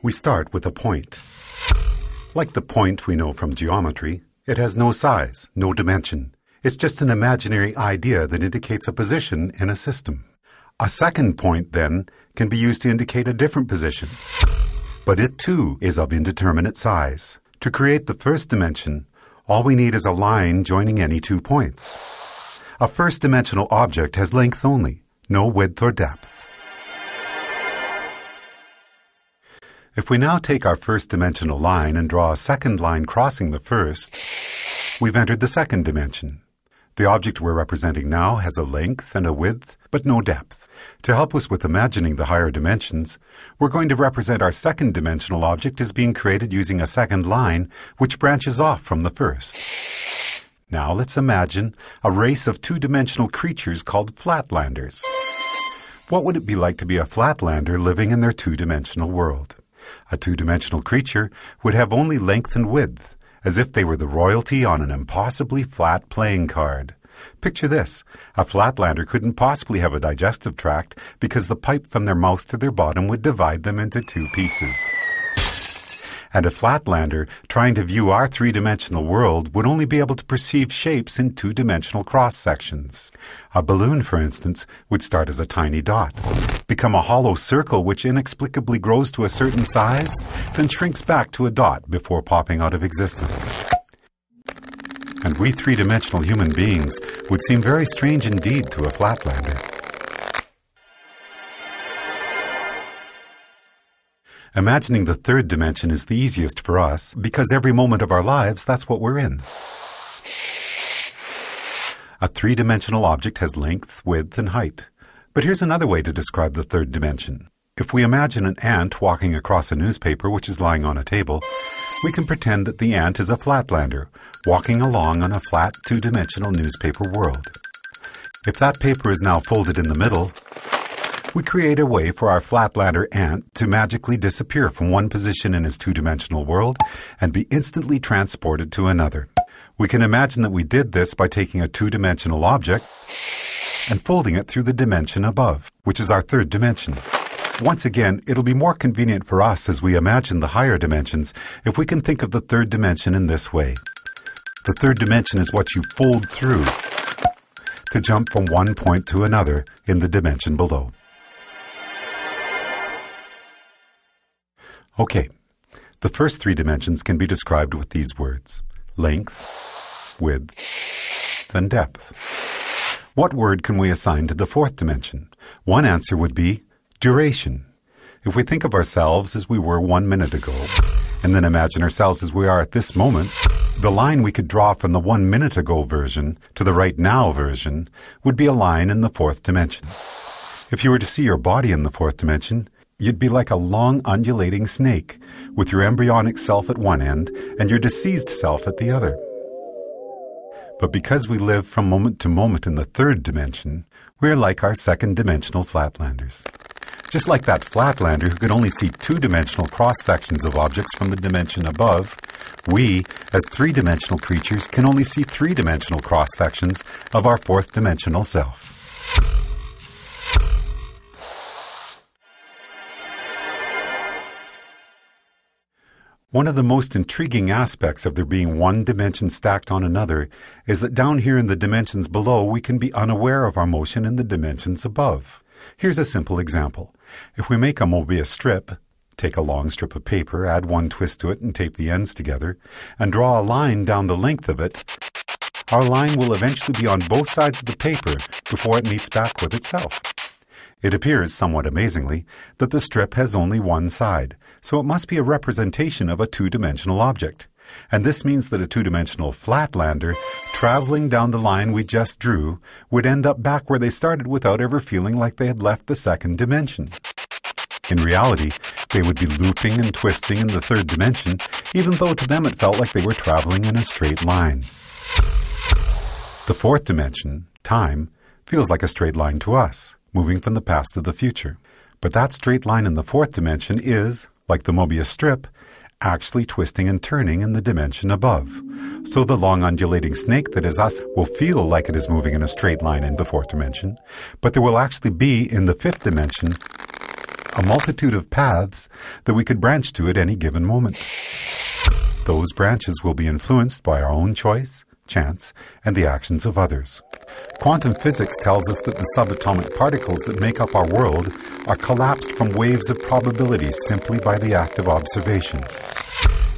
We start with a point. Like the point we know from geometry, it has no size, no dimension. It's just an imaginary idea that indicates a position in a system. A second point, then, can be used to indicate a different position. But it, too, is of indeterminate size. To create the first dimension, all we need is a line joining any 2 points. A first-dimensional object has length only, no width or depth. If we now take our first-dimensional line and draw a second line crossing the first, we've entered the second dimension. The object we're representing now has a length and a width, but no depth. To help us with imagining the higher dimensions, we're going to represent our second-dimensional object as being created using a second line which branches off from the first. Now let's imagine a race of 2-dimensional creatures called flatlanders. What would it be like to be a flatlander living in their 2-dimensional world? A 2-dimensional creature would have only length and width, as if they were the royalty on an impossibly flat playing card. Picture this. A flatlander couldn't possibly have a digestive tract because the pipe from their mouth to their bottom would divide them into 2 pieces. And a flatlander trying to view our 3-dimensional world would only be able to perceive shapes in 2-dimensional cross-sections. A balloon, for instance, would start as a tiny dot, become a hollow circle which inexplicably grows to a certain size, then shrinks back to a dot before popping out of existence. And we 3-dimensional human beings would seem very strange indeed to a flatlander. Imagining the third dimension is the easiest for us because every moment of our lives, that's what we're in. A 3-dimensional object has length, width, and height. But here's another way to describe the third dimension. If we imagine an ant walking across a newspaper which is lying on a table, we can pretend that the ant is a flatlander walking along on a flat 2-dimensional newspaper world. If that paper is now folded in the middle, we create a way for our flatlander ant to magically disappear from one position in his 2-dimensional world and be instantly transported to another. We can imagine that we did this by taking a 2-dimensional object and folding it through the dimension above, which is our third dimension. Once again, it'll be more convenient for us as we imagine the higher dimensions if we can think of the third dimension in this way. The third dimension is what you fold through to jump from one point to another in the dimension below. Okay, the first 3 dimensions can be described with these words: length, width, and depth. What word can we assign to the fourth dimension? One answer would be duration. If we think of ourselves as we were 1 minute ago, and then imagine ourselves as we are at this moment, the line we could draw from the 1 minute ago version to the right now version would be a line in the fourth dimension. If you were to see your body in the fourth dimension, you'd be like a long undulating snake, with your embryonic self at one end and your deceased self at the other. But because we live from moment to moment in the third dimension, we're like our second-dimensional flatlanders. Just like that flatlander who could only see 2-dimensional cross-sections of objects from the dimension above, we, as 3-dimensional creatures, can only see 3-dimensional cross-sections of our fourth-dimensional self. One of the most intriguing aspects of there being one dimension stacked on another is that down here in the dimensions below, we can be unaware of our motion in the dimensions above. Here's a simple example. If we make a Mobius strip, take a long strip of paper, add one twist to it and tape the ends together, and draw a line down the length of it, our line will eventually be on both sides of the paper before it meets back with itself. It appears, somewhat amazingly, that the strip has only one side, so it must be a representation of a 2-dimensional object. And this means that a 2-dimensional flatlander, traveling down the line we just drew, would end up back where they started without ever feeling like they had left the second dimension. In reality, they would be looping and twisting in the third dimension, even though to them it felt like they were traveling in a straight line. The fourth dimension, time, feels like a straight line to us, moving from the past to the future. But that straight line in the fourth dimension is, like the Mobius strip, actually twisting and turning in the dimension above. So the long undulating snake that is us will feel like it is moving in a straight line in the fourth dimension, but there will actually be, in the fifth dimension, a multitude of paths that we could branch to at any given moment. Those branches will be influenced by our own choice, chance, and the actions of others. Quantum physics tells us that the subatomic particles that make up our world are collapsed from waves of probability simply by the act of observation.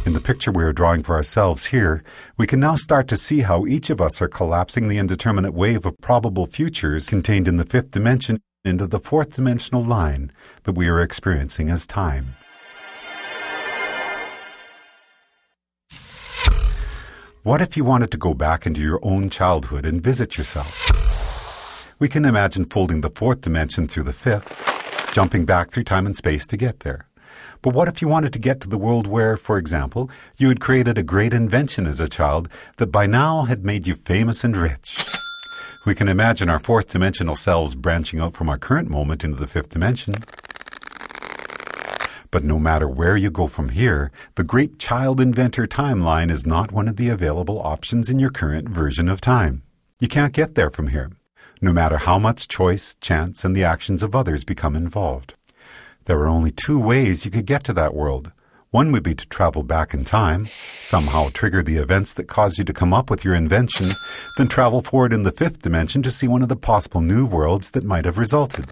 In the picture we are drawing for ourselves here, we can now start to see how each of us are collapsing the indeterminate wave of probable futures contained in the fifth dimension into the fourth dimensional line that we are experiencing as time. What if you wanted to go back into your own childhood and visit yourself? We can imagine folding the fourth dimension through the fifth, jumping back through time and space to get there. But what if you wanted to get to the world where, for example, you had created a great invention as a child that by now had made you famous and rich? We can imagine our fourth dimensional selves branching out from our current moment into the fifth dimension. But no matter where you go from here, the great child inventor timeline is not one of the available options in your current version of time. You can't get there from here, no matter how much choice, chance, and the actions of others become involved. There are only two ways you could get to that world. One would be to travel back in time, somehow trigger the events that caused you to come up with your invention, then travel forward in the fifth dimension to see one of the possible new worlds that might have resulted.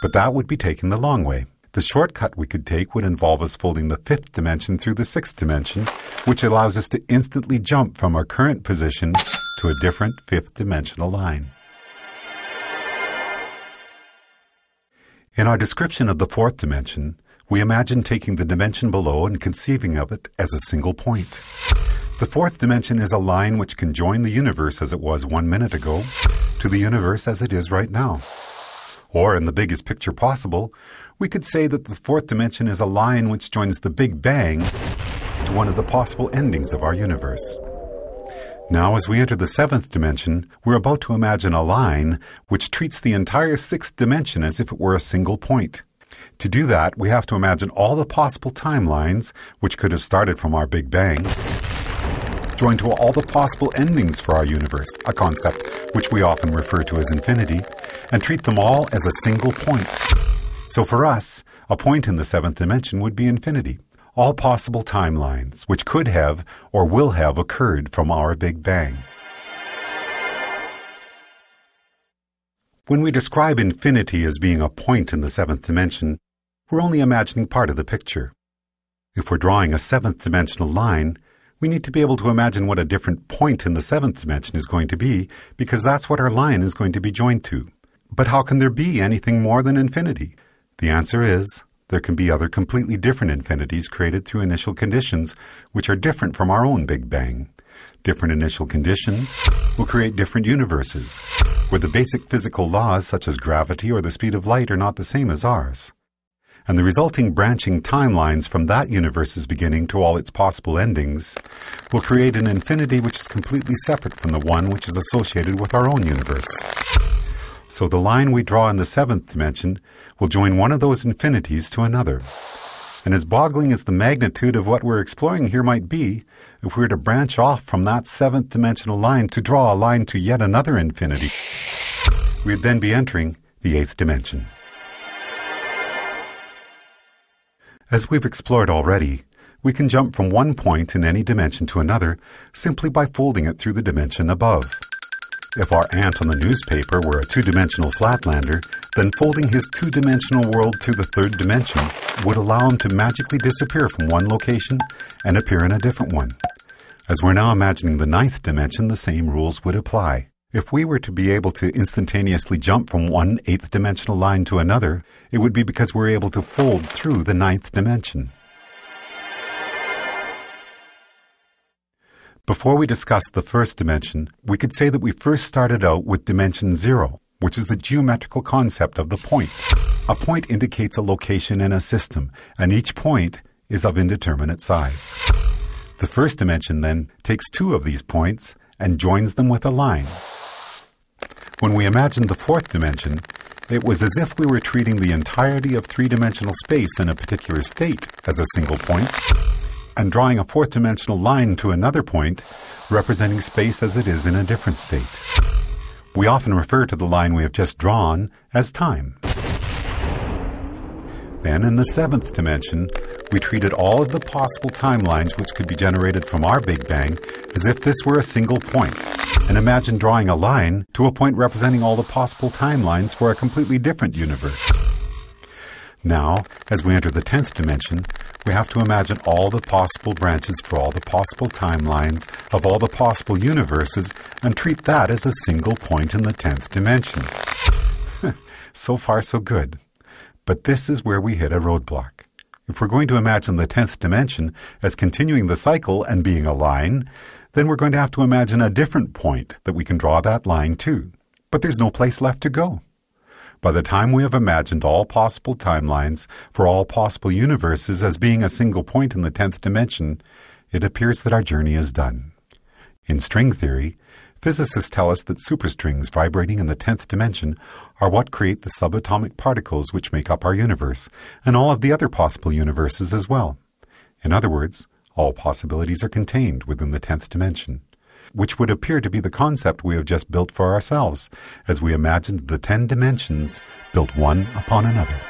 But that would be taking the long way. The shortcut we could take would involve us folding the fifth dimension through the sixth dimension, which allows us to instantly jump from our current position to a different fifth dimensional line. In our description of the fourth dimension, we imagine taking the dimension below and conceiving of it as a single point. The fourth dimension is a line which can join the universe as it was 1 minute ago to the universe as it is right now. Or, in the biggest picture possible, we could say that the fourth dimension is a line which joins the Big Bang to one of the possible endings of our universe. Now, as we enter the seventh dimension, we're about to imagine a line which treats the entire sixth dimension as if it were a single point. To do that, we have to imagine all the possible timelines, which could have started from our Big Bang, joined to all the possible endings for our universe, a concept which we often refer to as infinity, and treat them all as a single point. So for us, a point in the seventh dimension would be infinity. All possible timelines, which could have or will have occurred from our Big Bang. When we describe infinity as being a point in the seventh dimension, we're only imagining part of the picture. If we're drawing a seventh dimensional line, we need to be able to imagine what a different point in the seventh dimension is going to be, because that's what our line is going to be joined to. But how can there be anything more than infinity? The answer is, there can be other completely different infinities created through initial conditions which are different from our own Big Bang. Different initial conditions will create different universes, where the basic physical laws such as gravity or the speed of light are not the same as ours. And the resulting branching timelines from that universe's beginning to all its possible endings will create an infinity which is completely separate from the one which is associated with our own universe. So the line we draw in the seventh dimension will join one of those infinities to another. And as boggling as the magnitude of what we're exploring here might be, if we were to branch off from that seventh dimensional line to draw a line to yet another infinity, we'd then be entering the eighth dimension. As we've explored already, we can jump from one point in any dimension to another simply by folding it through the dimension above. If our ant on the newspaper were a two-dimensional flatlander, then folding his two-dimensional world to the third dimension would allow him to magically disappear from one location and appear in a different one. As we're now imagining the ninth dimension, the same rules would apply. If we were to be able to instantaneously jump from one eighth dimensional line to another, it would be because we're able to fold through the ninth dimension. Before we discuss the first dimension, we could say that we first started out with dimension 0, which is the geometrical concept of the point. A point indicates a location in a system, and each point is of indeterminate size. The first dimension then takes two of these points and joins them with a line. When we imagined the fourth dimension, it was as if we were treating the entirety of three-dimensional space in a particular state as a single point, and drawing a fourth-dimensional line to another point, representing space as it is in a different state. We often refer to the line we have just drawn as time. Then, in the 7th dimension, we treated all of the possible timelines which could be generated from our Big Bang as if this were a single point, and imagine drawing a line to a point representing all the possible timelines for a completely different universe. Now, as we enter the 10th dimension, we have to imagine all the possible branches for all the possible timelines of all the possible universes and treat that as a single point in the 10th dimension. So far, so good. But this is where we hit a roadblock. If we're going to imagine the 10th dimension as continuing the cycle and being a line, then we're going to have to imagine a different point that we can draw that line to. But there's no place left to go. By the time we have imagined all possible timelines for all possible universes as being a single point in the 10th dimension, it appears that our journey is done. In string theory, physicists tell us that superstrings vibrating in the 10th dimension are what create the subatomic particles which make up our universe, and all of the other possible universes as well. In other words, all possibilities are contained within the 10th dimension, which would appear to be the concept we have just built for ourselves, as we imagined the 10 dimensions built one upon another.